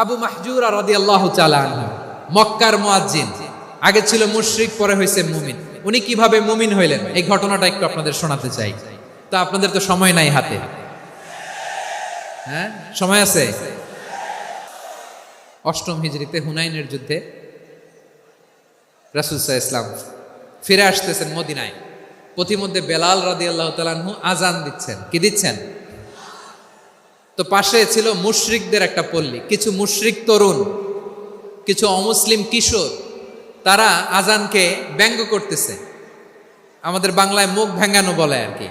আবু মাহজুরা রাদিয়াল্লাহু তাআলা আনহু মক্কার মুয়াজ্জিন, আগে ছিল মুশরিক, পরে হয়েছে মুমিন। উনি কিভাবে মুমিন হইলেন এই ঘটনাটা একটু আপনাদের শোনাতে চাই। তো আপনাদের তো সময় নাই হাতে, হ্যাঁ সময় আছে। অষ্টম হিজরিতে হুনাইনের যুদ্ধে রাসূল সাল্লাল্লাহু আলাইহি ওয়াসাল্লাম ফিরে আসতেছেন মদিনায়। পথিমধ্যে বেলাল রাদিয়াল্লাহু তাআলা আনহু আজান দিচ্ছেন। কি দিচ্ছেন? তো পাশে ছিল মুশরিকদের একটা পল্লী, কিছু মুশরিক তরুণ, কিছু অমুসলিম কিশোর, তারা আজানকে ব্যঙ্গ করতেছে। আমাদের বাংলায় মুখ ভেঙ্গানো বলে আর কি।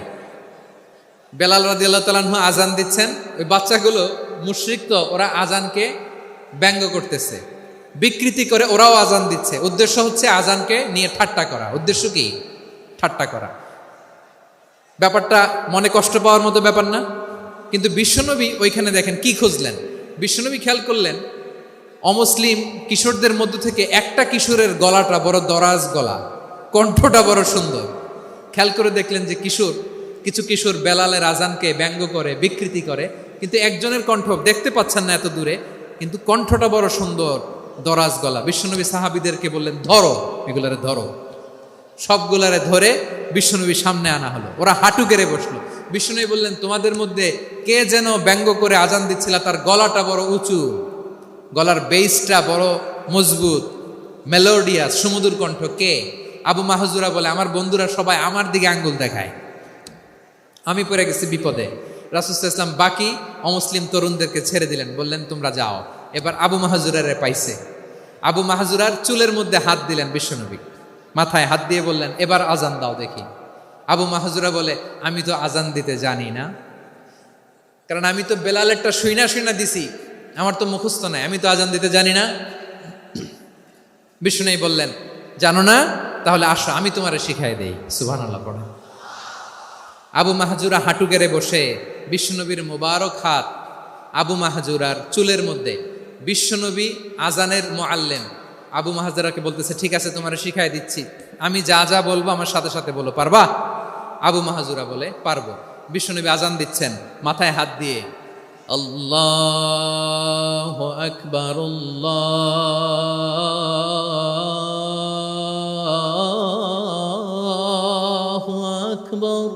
বেলাল রাদিয়াল্লাহু তাআলা আনহু আজান দিচ্ছেন, ওই বাচ্চাগুলো মুশরিক, তো ওরা আজানকে ব্যঙ্গ করতেছে, বিকৃতি করে ওরাও আজান দিচ্ছে। উদ্দেশ্য হচ্ছে আজানকে নিয়ে ঠাট্টা করা। উদ্দেশ্য কি? ঠাট্টা করা। ব্যাপারটা মনে কষ্ট পাওয়ার মতো ব্যাপার না? কিন্তু বিশ্বনবী ওইখানে দেখেন কি খুঁজলেন। বিশ্বনবী খেয়াল করলেন অমুসলিম কিশোরদের মধ্য থেকে একটা কিশোরের গলাটা বড় দরাজ গলা, কণ্ঠটা বড় সুন্দর। খেয়াল করে দেখলেন যে কিছু কিশোর বেলালের আজানকে ব্যঙ্গ করে, বিকৃতি করে, কিন্তু একজনের কণ্ঠ দেখতে পাচ্ছেন না এত দূরে, কিন্তু কণ্ঠটা বড় সুন্দর, দরাজ গলা। বিশ্বনবী সাহাবীদেরকে বললেন, ধরো এগুলারে, ধরো। সবগুলারে ধরে বিশ্বনবীর সামনে আনা হলো। ওরা হাঁটু গেড়ে বসলো। বিশ্বনবী বললেন, তোমাদের মধ্যে কে যেন ব্যঙ্গ করে আজান দিচ্ছিল, তার গলাটা বড় উঁচু, গলার বেসটা বড় মজবুত, মেলোডিয়াস, সুমধুর কণ্ঠ। কে? আবু মাহজুরা বলে, আমার বন্ধুরা সবাই আমার দিকে আঙ্গুল দেখায়, আমি পড়ে গেছি বিপদে। রাসূল সাল্লাল্লাহু আলাইহি ওয়াসাল্লাম বাকি অমুসলিম তরুণদেরকে ছেড়ে দিলেন, বললেন তোমরা যাও। এবার আবু মাহজুরারে পাইছে। আবু মাহজুরার চুলের মধ্যে হাত দিলেন বিশ্বনবী, মাথায় হাত দিয়ে বললেন, এবার আজান দাও দেখি। আবু মাহজুরা বলে, আমি তো আজান দিতে জানি না, কারণ আমি তো বেলালেরটা শুইনা দিছি, আমার তো মুখস্থ নাই, আমি তো আজান দিতে জানি না। বিষ্ণু বললেন, জানো না? তাহলে আসো, আমি তোমারে শিখাই দেই। সুবহানাল্লাহ পড়া। আবু মাহজুরা হাঁটু গেড়ে বসে, বিশ্বনবীর মোবারক হাত আবু মাহজুরার চুলের মধ্যে। বিশ্বনবী আজানের মুআল্লিম আবু মাহজুরাকে বলতেছে, ঠিক আছে তোমারে শিখাই দিচ্ছি, আমি যা যা বলবো আমার সাথে সাথে বলো, পারবা? আবু মাহজুরা বলে, পারবো। বিশ্বনবী আজান দিচ্ছেন মাথায় হাত দিয়ে, আল্লাহু আকবার, আল্লাহু আকবার।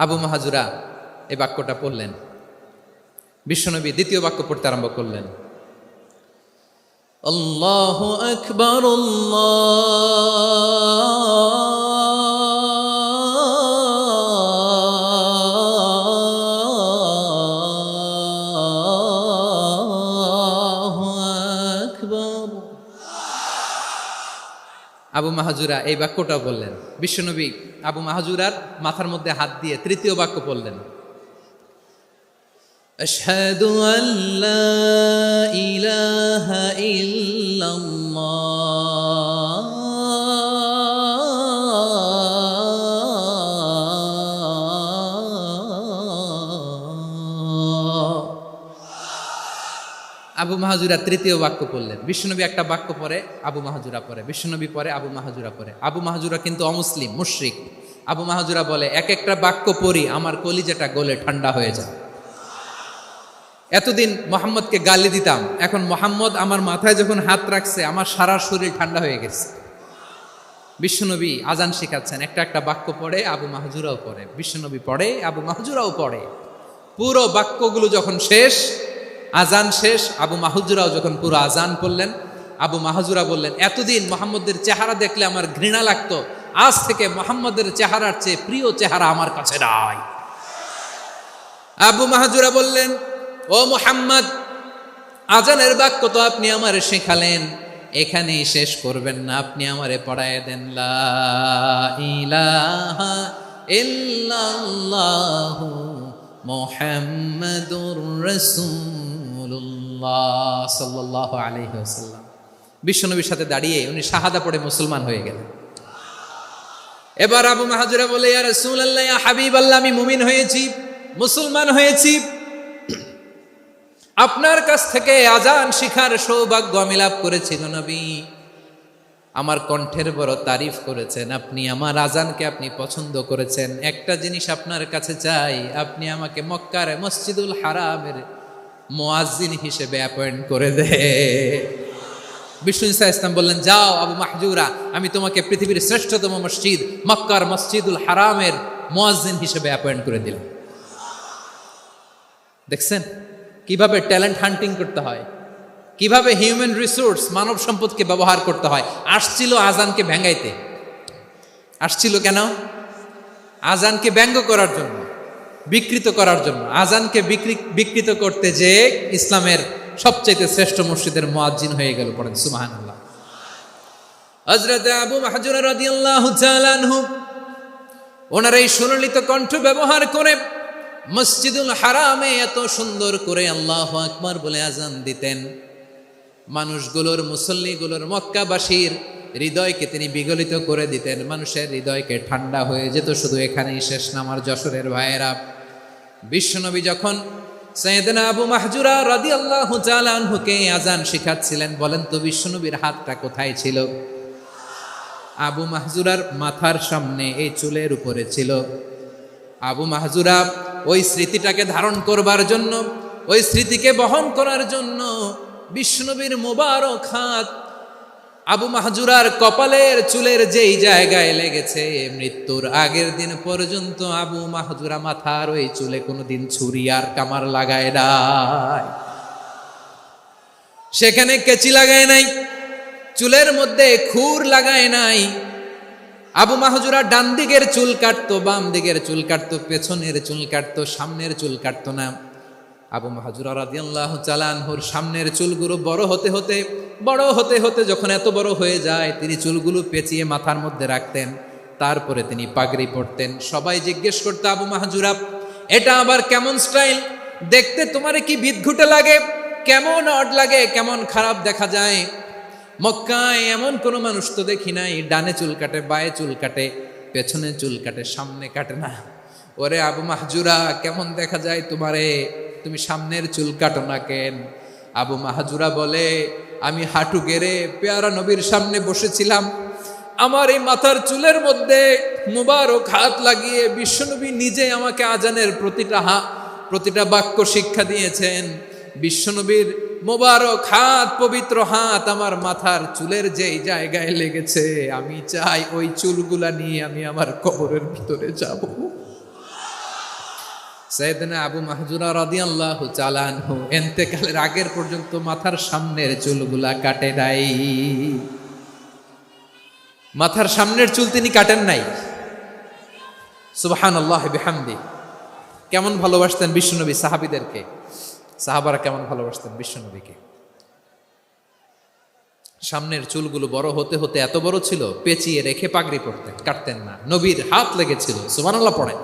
আবু মাহজুরা এই বাক্যটা পড়লেন। বিশ্বনবী দ্বিতীয় বাক্য পড়তে আরম্ভ করলেন, আল্লাহু আকবার, আল্লাহু আকবার। আবু মাহজুরা এই বাক্যটা বললেন। বিশ্বনবী আবু মাহজুরার মাথার মধ্যে হাত দিয়ে তৃতীয় বাক্য পড়লেন, আশহাদু আল্লা ইলাহা ইল্লাল্লাহ, আবু মাহজুরা তৃতীয় বাক্য পড়লেন। বিশ্বনবী একটা বাক্য পরে আবু মাহজুরা পরে, বিশ্বনবী পরে আবু মাহজুরা পরে। আবু মাহজুরা কিন্তু অমুসলিম, মুশরিক। আবু মাহজুরা বলে, এক একটা বাক্য পড়ি আমার কলিজাটা গলে ঠান্ডা হয়ে যায়। এতদিন মোহাম্মদকে গালি দিতাম, এখন মোহাম্মদ আমার মাথায় যখন হাত রাখছে আমার সারা শরীর ঠান্ডা হয়ে গেছে। বিশ্বনবী আজান শেখাচ্ছেন, একটা একটা বাক্য পড়ে আবু মাহজুরাও পড়ে, বিশ্বনবী পড়ে, আবু মাহজুরাও পড়ে। পুরো বাক্যগুলো যখন শেষ, আজান শেষ, আবু মাহজুরাও যখন পুরো আজান পড়লেন, আবু মাহজুরা বললেন, এতদিন মোহাম্মদের চেহারা দেখলে আমার ঘৃণা লাগতো, আজ থেকে মোহাম্মদের চেহারার চেয়ে প্রিয় চেহারা আমার কাছে নাই। আবু মাহজুরা বললেন, ও মুহাম্মদ, আজানের বাক্য তো আপনি আমারে শেখালেন, এখানেই শেষ করবেন না, আপনি আমারে পড়ায় দেন, লা ইলাহা ইল্লাল্লাহু মুহাম্মাদুর রাসূলুল্লাহ সাল্লাল্লাহু আলাইহি ওয়াসাল্লাম। বিশ্বনবীর সাথে দাঁড়িয়ে উনি শাহাদা পড়ে মুসলমান হয়ে গেলেন। এবার আবু মাহজুরা বলে, ইয়া রাসূলুল্লাহ, ইয়া হাবিবাল্লাহ, আমি মুমিন হয়েছি, মুসলমান হয়েছি, আপনার কাছ থেকে আজান শিখার সৌভাগ্য আমি লাভ করেছি গো নবী। আমার কণ্ঠের বড় তারিফ করেছেন আপনি, আমার আজানকে আপনি পছন্দ করেছেন। একটা জিনিস আপনার কাছে চাই, আপনি আমাকে মক্কার মসজিদুল হারামের মুয়াজ্জিন হিসেবে অ্যাপয়েন্ট করে দে। বিষ্ণু ঈসা ইসলাম বললেন, যাও আবু মাহজুরা, আমি তোমাকে পৃথিবীর শ্রেষ্ঠতম মসজিদ মক্কার মসজিদুল হারামের মুয়াজ্জিন হিসেবে অ্যাপয়েন্ট করে দিলাম। দেখছেন কিভাবে ট্যালেন্ট হান্টিং করতে হয়, কিভাবে হিউম্যান রিসোর্স মানব সম্পদকে ব্যবহার করতে হয়। আসছিল আজানকে ভেঙ্গাইতে, আসছিল কেন? আজানকে ব্যঙ্গ করার জন্য, বিকৃত করার জন্য। আজানকে বিকৃত করতে যে ইসলামের সবচেয়ে শ্রেষ্ঠ মসজিদের মুয়াজ্জিন হয়ে গেল। পড়েন সুবহানাল্লাহ। হযরত আবু মাহজুরা রাদিয়াল্লাহু তাআলা আনহু ওনার এই সুললিত কণ্ঠ ব্যবহার করে মসজিদুল হারামে এত সুন্দর করে আল্লাহু আকবার বলে আজান দিতেন, মানুষগুলোর, মুসল্লিগুলোর, মক্কাবাসীর হৃদয়কে তিনি বিগলিত করে দিতেন। মানুষের হৃদয়কে ঠান্ডা হয়ে যেত। শুধু এখানেই শেষ না আমার যশোরের ভাইয়েরা, বিশ্বনবী যখন সাইয়েদনা আবু মাহজুরা রাদিয়াল্লাহু তাআলা আনহুকে আজান শিখাচ্ছিলেন, বলেন তো বিশ্বনবীর হাতটা কোথায় ছিল? আবু মাহজুরার মাথার সামনে, এই চুলের উপরে ছিল। আবু মাহজুরা ওই স্মৃতিটাকে ধারণ করবার জন্য, ওই স্মৃতিকে বহন করার জন্য বিশ্বনবীর মোবারক হাত আবু মাহজুরার কপালের চুলের যেই জায়গায় লেগেছে, মৃত্যুর আগের দিন পর্যন্ত আবু মাহজুরা মাথার ওই চুলে কোনোদিন ছুরি আর কামার লাগায় নাই, সেখানে কেচি লাগায় নাই, চুলের মধ্যে খুর লাগায় নাই। আবু মাহজুরা ডান দিকের চুল কাটতো, বাম দিকের চুল কাটতো, পেছনের চুল কাটতো, সামনের চুল কাটতো না। আবু মাহজুরা রাদিয়াল্লাহু তাআলা আনহুর সামনের চুলগুলো বড় হতে হতে যখন এত বড় হয়ে যায়, তিনি চুলগুলো পেঁচিয়ে মাথার মধ্যে রাখতেন, তারপরে তিনি পাগড়ি পরতেন। সবাই জিজ্ঞেস করতো, আবু মাহজুরা এটা আবার কেমন স্টাইল? দেখতে তোমারে কি বিদঘুটে লাগে, কেমন অড লাগে, কেমন খারাপ দেখা যায়। মক্কায় এমন কোনো মানুষ তো দেখি নাই, ডানে চুল কাটে, বায়ে চুল কাটে, পেছনে চুল কাটে, সামনে কাটে না। ওরে আবু মাহজুরা, কেমন দেখা যায় তোমারে, তুমি সামনের চুল কাটো না কেন? আবু মাহজুরা বলে, আমি হাঁটু গেড়ে পেয়ারা নবীর সামনে বসেছিলাম, আমার এই মাথার চুলের মধ্যে মুবারক হাত লাগিয়ে বিশ্বনবী নিজে আমাকে আজানের প্রতিটা বাক্য শিক্ষা দিয়েছেন। বিশ্বনবীর মোবারক হাত, পবিত্র হাত আমার মাথার চুলের যেই জায়গায় লেগেছে, আমি চাই ওই চুলগুলা নিয়ে আমি আমার কবরের ভিতরে যাব। সাইয়েদনা আবু মাহজুরা রাদিয়াল্লাহু তাআলা আনহু ইন্তেকালের আগের পর্যন্ত মাথার সামনের চুলগুলা কাটে নাই। মাথার সামনের চুল তিনি কাটেন নাই। সুবহানাল্লাহ বিহামদি। কেমন ভালোবাসতেন বিশ্বনবী সাহাবীদেরকে, সাহাবারা কেমন ভালোবাসতেন বিশ্বনবীকে। সামনের চুলগুলো বড় হতে হতে এত বড় ছিল, পেঁচিয়ে রেখে পাগড়ি পরতেন, কাটতেন না। নবীর হাত লেগেছিল। সুবহানাল্লাহ পড়েন।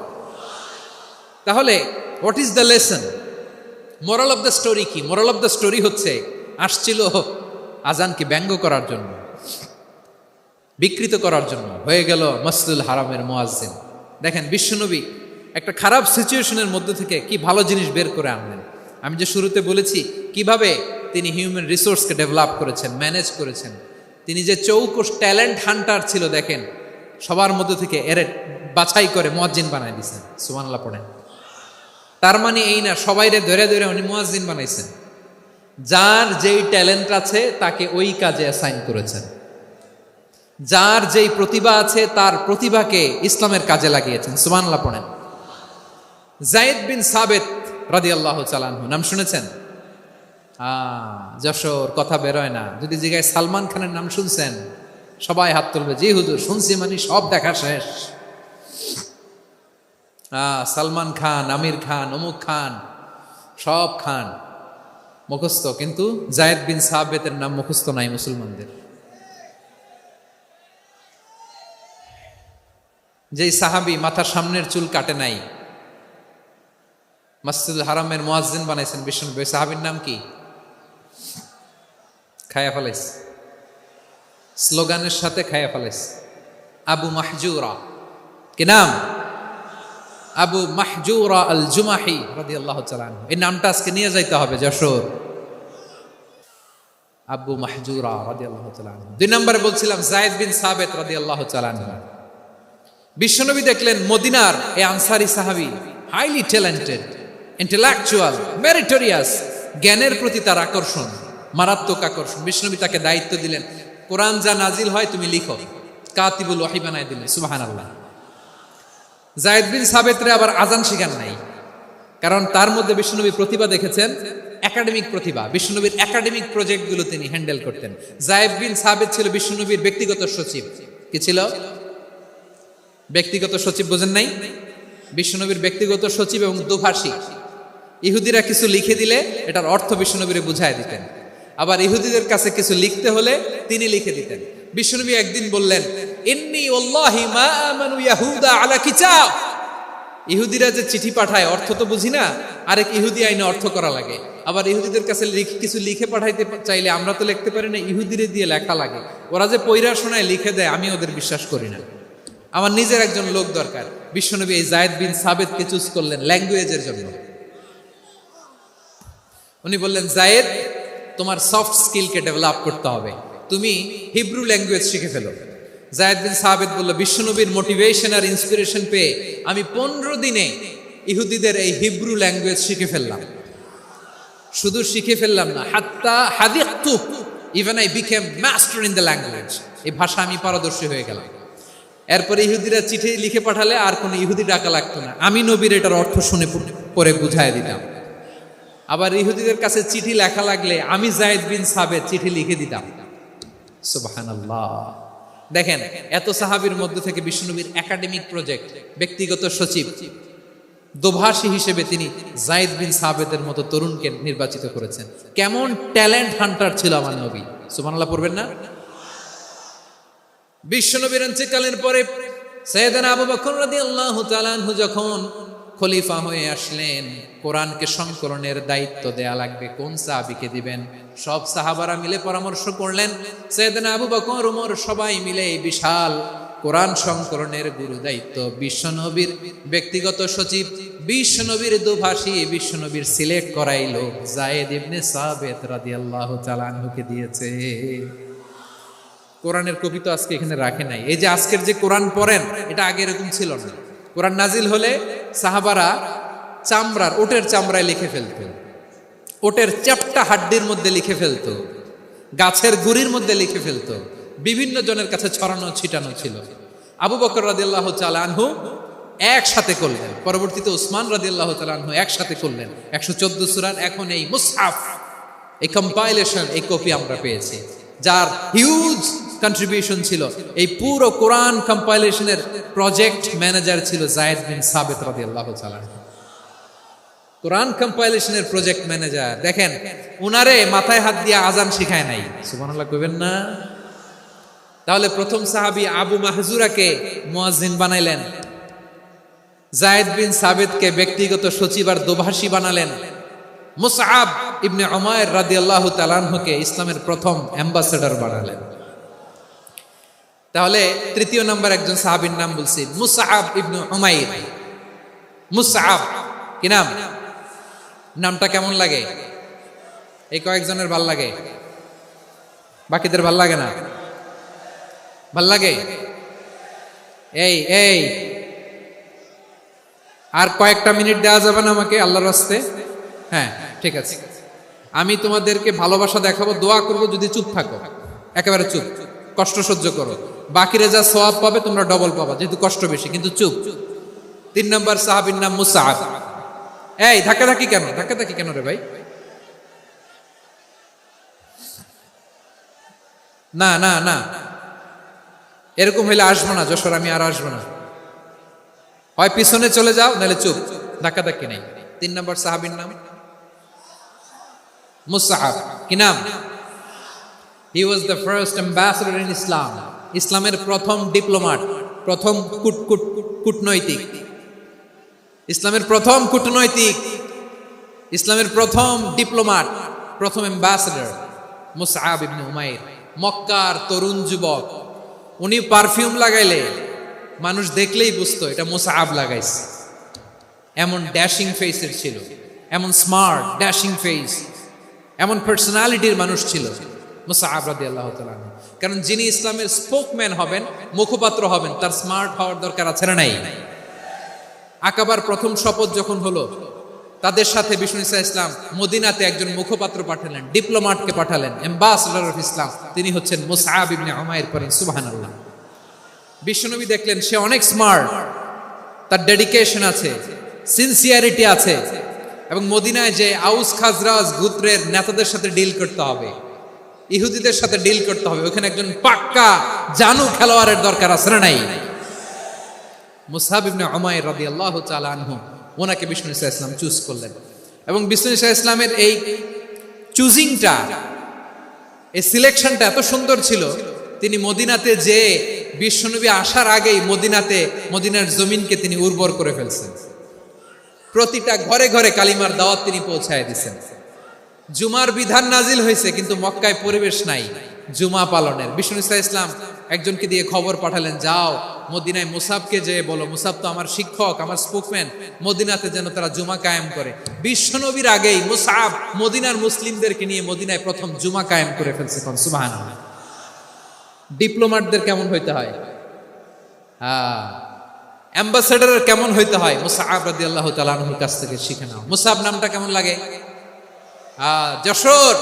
তাহলে what is the lesson, moral of the story কি? মোরাল অফ দ্য স্টোরি হচ্ছে, আসছিল আজানকে ব্যঙ্গ করার জন্য, বিকৃত করার জন্য, হয়ে গেল মসজিদুল হারামের মুয়াজ্জিন। দেখেন বিশ্বনবী একটা খারাপ সিচুয়েশনের মধ্যে থেকে কি ভালো জিনিস বের করে আনলেন। আমি যে শুরুতে বলেছি কিভাবে তিনি হিউম্যান রিসোর্সকে ডেভেলপ করেছেন, ম্যানেজ করেছেন। তিনি যে চৌকস ট্যালেন্ট হান্টার ছিল, দেখেন সবার মধ্যে থেকে এর বাছাই করে মুয়াজ্জিন বানাই দিয়েছেন। সুবহানাল্লাহ পড়েন। তার মানে এই না সবাইরে ধরে ধরে উনি মুয়াজ্জিন বানাইছেন। যার যেই ট্যালেন্ট আছে তাকে ওই কাজে অ্যাসাইন করেছেন। যার যেই প্রতিভা আছে তার প্রতিভাকে ইসলামের কাজে লাগিয়েছেন। সুবহানাল্লাহ পড়েন। যায়েদ বিন সাবিত রাদিয়াল্লাহু তাআলা আনহু নাম শুনেছেন? যশোর কথা বেরোয় না। যদি জিজ্ঞাসা সালমান খানের নাম শুনছেন, সবাই হাত তুলবে, জি হুজুর শুনছি, মানে সব দেখা শেষ। সালমান খান, আমির খান, অমুক খান, সব খান মুখস্থ, কিন্তু যায়েদ বিন সাবিতের নাম মুখস্থ নাই মুসলমানদের। যেই সাহাবী মাথার সামনের চুল কাটে নাই, মসজিদুল হারামের মুয়াজ্জিন বানাইছেন বিশ্বনবী, ওই সাহাবীর নাম কি? খায়া ফেলাইছে, স্লোগানের সাথে খায়া ফেলাইছে। আবু মাহজুরা। কি নাম? আবু মাহজুরা আল জুমাহি রাদিয়াল্লাহু তাআলা আনহু। এই নামটা আজকে নিয়ে যাইতে হবে যশোর। আবু মাহজুরা রাদিয়াল্লাহু তাআলা আনহু। 2 নম্বরে বলছিলাম যায়েদ বিন সাবিত রাদিয়াল্লাহু তাআলা আনহু। বিশ্বনবী দেখলেন মদিনার এই আনসারী সাহাবী হাইলি ট্যালেন্টেড, ইন্টেলেকচুয়াল, মেরিটোরিয়াস, জ্ঞানের প্রতি তার আকর্ষণ, মারাত্মক আকর্ষণ। বিষ্ণুনবী তাকে দায়িত্ব দিলেন, কোরআন যা নাজিল হয় তুমি লিখো, কাতিবুল ওয়াহি বানায় দিলেন। সুবহানাল্লাহ। যায়েদ বিন সাবিতরে আবার আজান শিখান নাই, কারণ তার মধ্যে বিষ্ণুনবী প্রতিভা দেখেছেন, একাডেমিক প্রতিভা। বিষ্ণুনবীর একাডেমিক প্রজেক্টগুলো তিনি হ্যান্ডেল করতেন। যায়েদ বিন সাবিত ছিল বিষ্ণুনবীর ব্যক্তিগত সচিব। কি ছিল? ব্যক্তিগত সচিব। বোঝেন নাই? বিষ্ণুনবীর ব্যক্তিগত সচিব এবং দুভাষী। ইহুদিরা কিছু লিখে দিলে এটার অর্থ বিষ্ণুনবীরে বুঝায় দিতেন, আবার ইহুদিদের কাছে কিছু লিখতে হলে তিনি লিখে দিতেন। বিষ্ণুনবী একদিন বললেন, ইন্নী ওয়াল্লাহি মা আমানু ইয়াহুদা আলা কিতাব। ইহুদিরা যে চিঠি পাঠায় অর্থ তো বুঝি না, আরেক ইহুদি আইনে অর্থ করা লাগে। আবার ইহুদিদের কাছে কিছু লিখে পাঠাইতে চাইলে আমরা তো লিখতে পারি না, ইহুদিরে দিয়ে লেখা লাগে। ওরা যে পয়রা শোনায় লিখে দেয়, আমি ওদের বিশ্বাস করি না। আমার নিজের একজন লোক দরকার। বিশ্বনবী এই যায়েদ বিন সাবিতকে চুজ করলেন ল্যাঙ্গুয়েজের জন্য। উনি বললেন, যায়েদ, তোমার সফট স্কিলকে ডেভেলপ করতে হবে, তুমি হিব্রু ল্যাঙ্গুয়েজ শিখে ফেলো। যায়েদ বিন সাবিত বলল, বিশ্বনবীর মোটিভেশন আর ইন্সপিরেশন পেয়ে আমি 15 দিনে ইহুদিদের এই হিব্রু ল্যাঙ্গুয়েজ শিখে ফেললাম। শুধু শিখে ফেললাম না, হাত্তা হাদিকতু, even I became master in the language. এই ভাষা আমি পারদর্শী হয়ে গেলাম। এরপরে ইহুদিরা চিঠি লিখে পাঠালে আর কোনো ইহুদি ডাকা লাগতো না, আমি নবীর এটার অর্থ শুনে পরে বুঝায় দিতাম। আবার ইহুদিদের কাছে চিঠি লেখা লাগলে আমি যায়েদ বিন সাবিত চিঠি লিখে দিতাম। সুবহানাল্লাহ। দেখেন, এত সাহাবীর মধ্যে থেকে বিশ্বনবীর একাডেমিক প্রজেক্ট, ব্যক্তিগত সচিব, দোভাষী হিসেবে তিনি যায়েদ বিন সাবিতের মতো তরুণকে নির্বাচিত করেছেন। কেমন ট্যালেন্ট হান্টার ছিল আমার নবী। সুবহানাল্লাহ পড়বেন না? বিশ্বনবীর ইন্তেকালের পরে সাইয়েদনা আবু বকর রাদিয়াল্লাহু তাআলা আনহু যখন খলিফা হয়ে আসলেন, কোরআনকে সংকলনের দায়িত্ব দেয়া লাগবে, কোন সাহাবীকে দিবেন? সব সাহাবারা মিলে পরামর্শ করলেন। সাইয়েদনা আবু বকর, ওমর সবাই মিলে এই বিশাল কোরআন সংকলনের গুরু দায়িত্ব বিশ্বনবীর ব্যক্তিগত সচিব, বিশ্বনবীর দুভাষী, বিশ্বনবীর সিলেক্ট করাই লোক যায়েদ ইবনে সাবিত রাদিয়াল্লাহু তাআলা আনহুকে দিয়েছে। কোরআনের কপি তো আজকে এখানে রাখে নাই। এই যে আজকের যে কোরআন পড়েন, এটা আগে এরকম ছিল না। কোরআন নাজিল হলে সাহাবারা চামড়ার, ওটের চামড়ায় লিখে ফেলতো, ওটের চ্যাপ্টা হাড্ডির মধ্যে লিখে ফেলতো, গাছের গুড়ির মধ্যে লিখে ফেলতো। বিভিন্ন জনের কাছে ছড়ানো ছিটানো ছিল। আবু বকর রাদিয়াল্লাহু তাআলা আনহু একসাথে করলেন, পরবর্তীতে উসমান রাদিয়াল্লাহু তাআলা আনহু একসাথে করলেন। 114 সূরার এখন এই মুসহাফ, এই কম্পাইলেশন, এই কপি আমরা পেয়েছি, যার হিউজ কন্ট্রিবিউশন ছিল। এই পুরো কোরআন কম্পাইলেশনের প্রজেক্ট ম্যানেজার ছিল যায়েদ বিন সাবিত রাদিয়াল্লাহু তাআলা। কোরআন কম্পাইলেশনের প্রজেক্ট ম্যানেজার। দেখেন, উনারে মাথায় হাত দিয়ে আজান শিখায় নাই। সুবহানাল্লাহ কইবেন না? তাহলে প্রথম সাহাবী আবু মাহজুরাকে মুয়াজ্জিন বানাইলেন, যায়েদ বিন সাবিতকে ব্যক্তিগত সচিব আর দোভাষী বানালেন, মুসআব ইবনে উমাইর রাদিয়াল্লাহু তাআলা আনহুকে ইসলামের প্রথম অ্যাম্বাসেডর বানালেন। তাহলে তৃতীয় নাম্বার একজন সাহাবীর নাম বলছি, মুসআব ইবনে উমাইর। মুসআব কি নাম? নামটা কেমন লাগে? এই কয়েকজনের ভাল লাগে, বাকিদের ভাল লাগে না? ভাল লাগে? এই আর কয়েকটা মিনিট দেওয়া যাবে না আমাকে আল্লাহর রাস্তে? হ্যাঁ, ঠিক আছে। আমি তোমাদেরকে ভালোবাসা দেখাবো, দোয়া করবো, যদি চুপ থাকো, একেবারে চুপ, কষ্ট সহ্য করো, বাকিরা যা সওয়াব পাবে তোমরা ডবল পাবা, যেহেতু কষ্ট বেশি, কিন্তু চুপ। 3 নম্বর সাহাবীর নাম মুসআব। এই ধাক্কাধাক্কি কেন রে ভাই? না, এরকম হইলে আসবো না যশোর, আমি আর আসবো না। হয় পিছনে চলে যাও, নাহলে চুপ, ধাক্কাধাক্কি নেই। 3 নম্বর সাহাবীর নাম মুসআব। কি নাম? He was the first ambassador in Islam. ইসলামের প্রথম ডিপ্লোম্যাট, প্রথম কূটনৈতিক, ইসলামের প্রথম কূটনৈতিক, ইসলামের প্রথম ডিপ্লোম্যাট, প্রথম অ্যাম্বাসেডর মুসআব ইবনে উমাইর। মক্কার তরুণ যুবক, উনি পারফিউম লাগাইলে মানুষ দেখলেই বুঝতো এটা মুসআব লাগাইছে। এমন ড্যাশিং ফেসের ছিল, এমন স্মার্ট ড্যাশিং ফেস, এমন পার্সোনালিটির মানুষ ছিল মুসআব রাদিয়াল্লাহু তাআলা। কারণ যিনি ইসলামের স্পোকম্যান হবেন, মুখপাত্র হবেন, তার স্মার্ট হওয়ার দরকার আছে না নাই? আকাবার প্রথম শপথ যখন হলো, তাদের সাথে বিষ্ণু ইসা ইসলাম মদিনাতে একজন মুখপাত্র পাঠালেন, ডিপ্লোম্যাটকে পাঠালেন, অ্যাম্বাসেডর অফ ইসলাম। তিনি হচ্ছেন মুসআব ইবনে উমাইর। পড়েন সুবহানাল্লাহ। বিশ্বনবী দেখলেন সে অনেক স্মার্ট, তার ডেডিকেশন আছে, সিনসিয়ারিটি আছে, এবং মদিনায় যে আউস খাজরাজ গোত্রের নেতাদের সাথে ডিল করতে হবে, ইহুদিদের সাথে ডিল করতে হবে, ওখানে একজন পাক্কা জানু খেলোয়াড়ের দরকার আছে না নাই? মুসআব ইবনে উমাইর রাদিয়াল্লাহু তাআলা আনহু, ওনাকে বিষ্ণু ইসা ইসলাম চুজ করলেন। এবং বিষ্ণু ইসা ইসলামের এই চুজিংটা, এই সিলেকশনটা এত সুন্দর ছিল, তিনি মদিনাতে যে বিশ্বনবী আসার আগেই মদিনার জমিনকে তিনি উর্বর করে ফেলছেন। প্রতিটা ঘরে ঘরে কালিমার দাওয়াত তিনি পৌঁছায় দিচ্ছেন। জুমার বিধান নাজিল হয়েছে, কিন্তু মক্কায় পরিবেশ নাই জুমা পালনের। বিষ্ণু ইসা ইসলাম একজনকে দিয়ে খবর পাঠালেন, যাও মদিনায় মুসাবকে যে বলো, মুসাব তো আমার শিক্ষক, আমার স্পোকম্যান, মদিনাতে যেন তারা জুমা কায়েম করে। বিশ্বনবীর আগেই মুসাব মদিনার মুসলিমদেরকে নিয়ে মদিনায় প্রথম জুমা কায়েম করে ফেলছে। সুবহানাল্লাহ। ডিপ্লোম্যাটদের কেমন হইতে হয়, অ্যাম্বাসেডারের কেমন হইতে হয়, মুসআব রাদিয়াল্লাহু তাআলা আনহুর কাছ থেকে শিখে নাও। মুসআব নামটা কেমন লাগে? যশোর,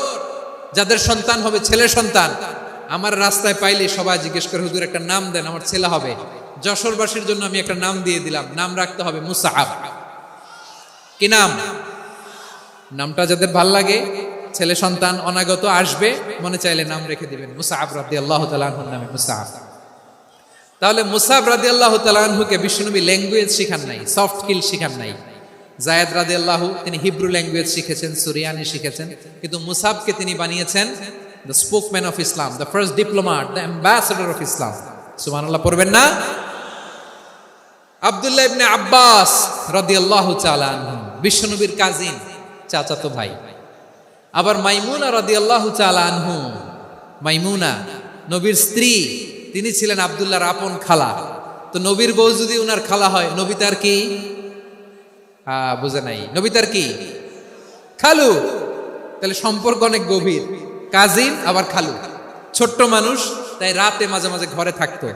যাদের সন্তান হবে ছেলে সন্তান, আমার রাস্তায় পাইলে সবাই জিজ্ঞেস করে, হুজুর একটা নাম দেন, আমার ছেলে হবে। যশোরবাসীর জন্য আমি একটা নাম দিয়ে দিলাম, নাম রাখতে হবে মুসআব। কি নাম? নামটা যাদের ভাল লাগে, ছেলে সন্তান অনাগত আসবে, মনে চাইলে নাম রেখে দিবেন মুসআব রাদিয়াল্লাহু তাআলা আনহুর নামে মুসআব। তাহলে মুসআব রাদিয়াল্লাহু তাআলা আনহুকে বিশ্বনবী ল্যাঙ্গুয়েজ শিখান নাই, সফট স্কিল শিখান নাই। যায়েদ রাদিয়াল্লাহু তিনি হিব্রু ল্যাঙ্গুয়েজ শিখেছেন, সুরিয়ানি শিখেছেন, কিন্তু মুসআবকে তিনি বানিয়েছেন the spokesman of Islam, the first diplomat, the ambassador of Islam. সুবহানাল্লাহ পড়বেন না? আব্দুল্লাহ ইবনে আব্বাস রাদিয়াল্লাহু তাআলা আনহু বিশ্বনবীর কাজিন, চাচাতো ভাই। আবার মাইমুনা রাদিয়াল্লাহু তাআলা আনহু, মাইমুনা নবীর স্ত্রী, তিনি ছিলেন আব্দুল্লাহর আপন খালা। তো নবীর বউ যদি উনার খালা হয়, নবী তার কি? বুঝে নাই, নবী তার কি? খালু। তাহলে সম্পর্ক অনেক গভীর, কাজিন আবার খালু। ছোট্ট মানুষ, তাই রাতে মাঝে মাঝে ঘরে থাকতো।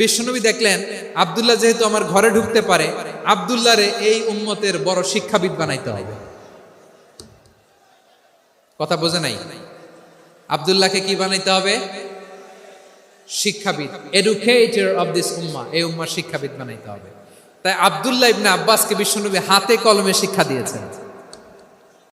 বিশ্বনবী দেখলেন আব্দুল্লাহ যেহেতু আমার ঘরে ঢুকতে পারে, আব্দুল্লাহরে এই উম্মতের বড় শিক্ষাবিদ বানাইতে হবে। কথা বোঝে নাই? আব্দুল্লাহকে কি বানাইতে হবে? শিক্ষাবিদ, এডুকেটর অফ দিস উম্মাহ, এই উম্মার শিক্ষাবিদ বানাইতে হবে। তাই আব্দুল্লাহ ইবনে আব্বাসকে বিশ্বনবী হাতে কলমে শিক্ষা দিয়েছেন।